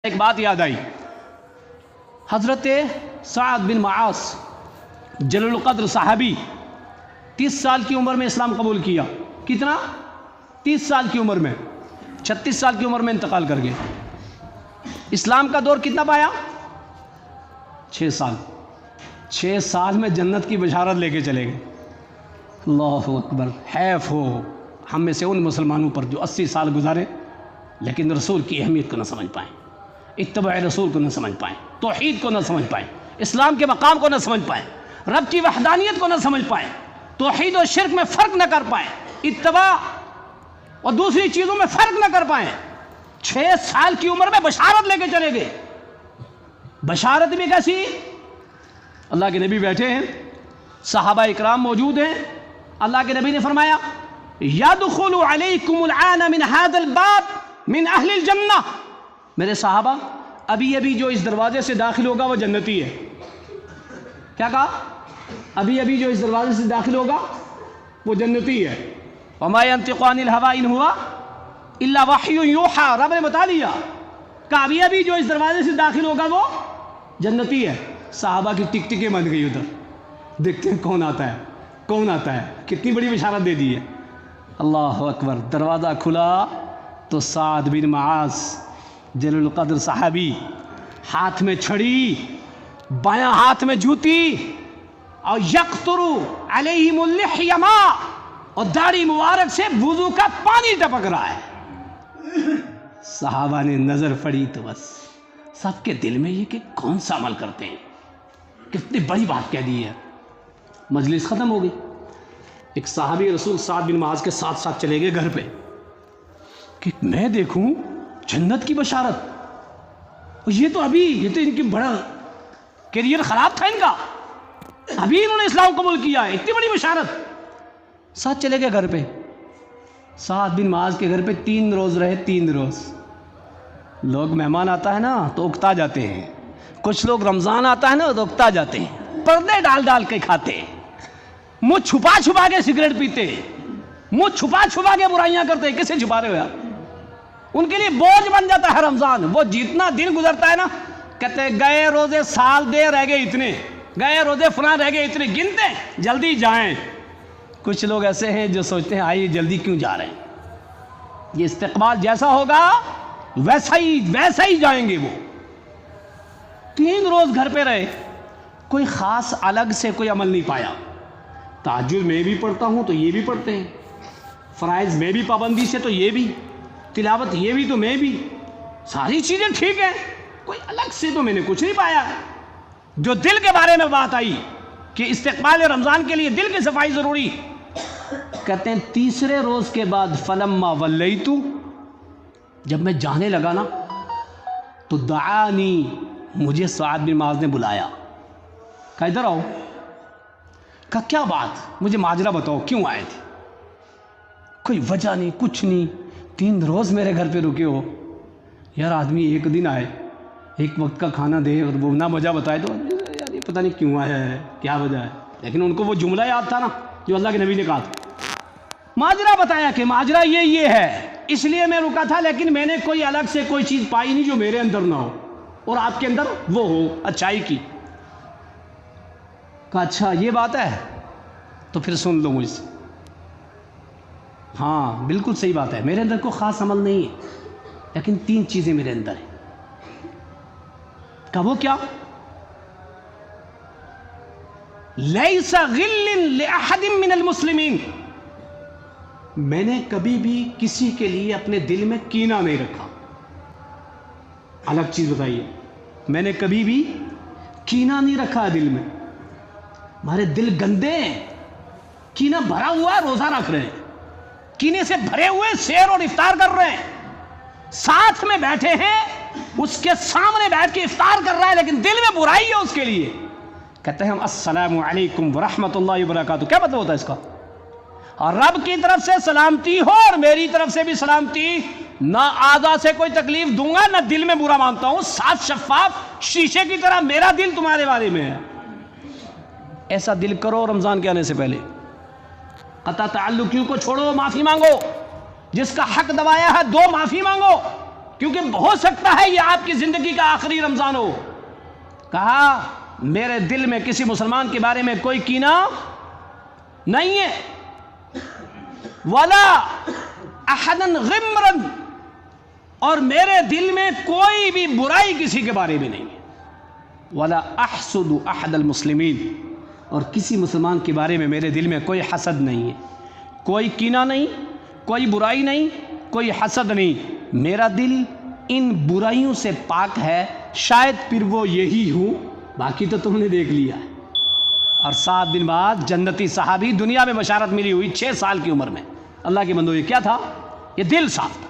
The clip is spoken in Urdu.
ایک بات یاد آئی، حضرت سعد بن معاذ جلیل القدر صحابی 30 سال کی عمر میں اسلام قبول کیا۔ کتنا؟ 30 سال کی عمر میں، 36 سال کی عمر میں انتقال کر گئے۔ اسلام کا دور کتنا پایا؟ 6 سال۔ 6 سال میں جنت کی بشارت لے کے چلے گئے۔ اللہ اکبر! حیف ہو ہم میں سے ان مسلمانوں پر جو 80 سال گزارے لیکن رسول کی اہمیت کو نہ سمجھ پائیں، اتباع رسول کو نہ سمجھ پائیں، توحید کو نہ سمجھ پائیں، اسلام کے مقام کو نہ سمجھ پائیں، رب کی وحدانیت کو نہ سمجھ پائیں، توحید اور شرک میں فرق نہ کر پائیں، اتباع اور دوسری چیزوں میں فرق نہ کر پائیں۔ 6 سال کی عمر میں بشارت لے کے چلے گئے۔ بشارت بھی کیسی؟ اللہ کے نبی بیٹھے ہیں، صحابہ اکرام موجود ہیں، اللہ کے نبی نے فرمایا یدخل علیکم العان من هذا الباب من اہل الجنہ، میرے صحابہ ابھی جو اس دروازے سے داخل ہوگا وہ جنتی ہے۔ کیا کہا؟ ابھی جو اس دروازے سے داخل ہوگا وہ جنتی ہے۔ وما ينطق عن الهوى ان هو الا وحی یوحى، رب نے بتا دیا کہ ابھی جو اس دروازے سے داخل ہوگا وہ جنتی ہے۔ صحابہ کی ٹک ٹکیں بن گئی، ادھر دیکھتے ہیں کون آتا ہے کون آتا ہے، کتنی بڑی بشارت دے دی ہے۔ اللہ اکبر! دروازہ کھلا تو سعد بن معاذ جلیل القدر صحابی، ہاتھ میں چھڑی، بایاں ہاتھ میں جوتی، اور یقطر علیہم اللحیہ ماء، اور داڑھی مبارک سے وضو کا پانی ٹپک رہا ہے۔ صحابہ نے نظر پڑی تو بس سب کے دل میں یہ کہ کون سا عمل کرتے ہیں، کتنی بڑی بات کہہ دی ہے۔ مجلس ختم ہو گئی۔ ایک صحابی رسول سعد بن معاذ کے ساتھ چلے گئے گھر پہ کہ میں دیکھوں جنت کی بشارت، اور یہ تو ان کی بڑا کیریئر خراب تھا، ان کا ابھی انہوں نے اسلام قبول کیا ہے، اتنی بڑی بشارت۔ ساتھ چلے گئے گھر پہ۔ سعد بن معاذ کے گھر پہ 3 روز رہے۔ 3 روز لوگ مہمان آتا ہے نا تو اکتا جاتے ہیں، کچھ لوگ رمضان آتا ہے نا تو اکتا جاتے ہیں، پردے ڈال کے کھاتے ہیں، منہ چھپا کے سگریٹ پیتے، منہ چھپا کے برائیاں کرتے۔ کسے چھپا رہے ہو یار؟ ان کے لیے بوجھ بن جاتا ہے رمضان۔ وہ جتنا دن گزرتا ہے نا کہتے ہیں گئے روزے سال دے رہ گئے اتنے، گئے روزے فلاں رہ گئے اتنے، گنتے ہیں جلدی جائیں۔ کچھ لوگ ایسے ہیں جو سوچتے ہیں آئیے جلدی کیوں جا رہے ہیں، یہ استقبال جیسا ہوگا ویسا ہی جائیں گے۔ وہ 3 روز گھر پہ رہے، کوئی خاص الگ سے کوئی عمل نہیں پایا۔ تہجد میں بھی پڑھتا ہوں تو یہ بھی پڑھتے ہیں، فرائض میں بھی پابندی سے تو یہ بھی، تلاوت یہ بھی تو میں بھی، ساری چیزیں ٹھیک ہیں، کوئی الگ سے تو میں نے کچھ نہیں پایا۔ جو دل کے بارے میں بات آئی کہ استقبال رمضان کے لیے دل کی صفائی ضروری، کہتے ہیں 3رے روز کے بعد فلما ولیت، جب میں جانے لگا نا تو دعانی، مجھے سعد بن معاذ نے بلایا، کہا ادھر آؤ۔ کہا کیا بات؟ مجھے ماجرا بتاؤ، کیوں آئے تھے؟ کوئی وجہ نہیں، کچھ نہیں، 3 روز میرے گھر پہ رکے ہو۔ یار آدمی ایک دن آئے، ایک وقت کا کھانا دے اور وہ نہ وجہ بتائے تو یار یہ پتہ نہیں کیوں آیا ہے، کیا وجہ ہے۔ لیکن ان کو وہ جملہ یاد تھا نا جو اللہ کے نبی نے کہا تھا، ماجرا بتایا کہ ماجرا یہ ہے، اس لیے میں رکا تھا، لیکن میں نے کوئی الگ سے کوئی چیز پائی نہیں جو میرے اندر نہ ہو اور آپ کے اندر وہ ہو اچھائی کی۔ کہا اچھا یہ بات ہے تو پھر سن لو مجھ سے۔ ہاں بالکل صحیح بات ہے، میرے اندر کوئی خاص عمل نہیں ہے، لیکن 3 چیزیں میرے اندر ہیں۔ کہا وہ کیا؟ لیس غل لأحد من المسلمین، میں نے کبھی بھی کسی کے لیے اپنے دل میں کینہ نہیں رکھا۔ الگ چیز بتائیے، میں نے کبھی بھی کینہ نہیں رکھا دل میں۔ ہمارے دل گندے ہیں، کینہ بھرا ہوا ہے، روزہ رکھ رہے ہیں، کینے سے بھرے ہوئے سحر اور افطار کر رہے ہیں، ساتھ میں بیٹھے ہیں، اس کے سامنے بیٹھ کے افطار کر رہا ہے لیکن دل میں برائی ہے اس کے لیے۔ کہتے ہیں ہم السلام علیکم ورحمۃ اللہ وبرکاتہ، کیا مطلب ہوتا ہے اس کا؟ اور رب کی طرف سے سلامتی ہو اور میری طرف سے بھی سلامتی، نہ اعضاء سے کوئی تکلیف دوں گا، نہ دل میں برا مانتا ہوں، صاف شفاف شیشے کی طرح میرا دل تمہارے بارے میں ہے۔ ایسا دل کرو رمضان کے آنے سے پہلے۔ قطع تعلقیوں کو چھوڑو، معافی مانگو، جس کا حق دبایا ہے 2 معافی مانگو، کیونکہ ہو سکتا ہے یہ آپ کی زندگی کا آخری رمضان ہو. کہا میرے دل میں کسی مسلمان کے بارے میں کوئی کینہ نہیں ہے. ولا احدا غمرا، اور میرے دل میں کوئی بھی برائی کسی کے بارے میں نہیں ہے. ولا احسد احد المسلمین، اور کسی مسلمان کے بارے میں میرے دل میں کوئی حسد نہیں ہے، کوئی کینہ نہیں، کوئی برائی نہیں، کوئی حسد نہیں. میرا دل ان برائیوں سے پاک ہے. شاید پھر وہ یہی ہوں، باقی تو تم نے دیکھ لیا ہے. اور 7 دن بعد جنتی صحابی، دنیا میں بشارت ملی ہوئی 6 سال کی عمر میں. اللہ کے بندو، یہ کیا تھا؟ یہ دل صاف تھا.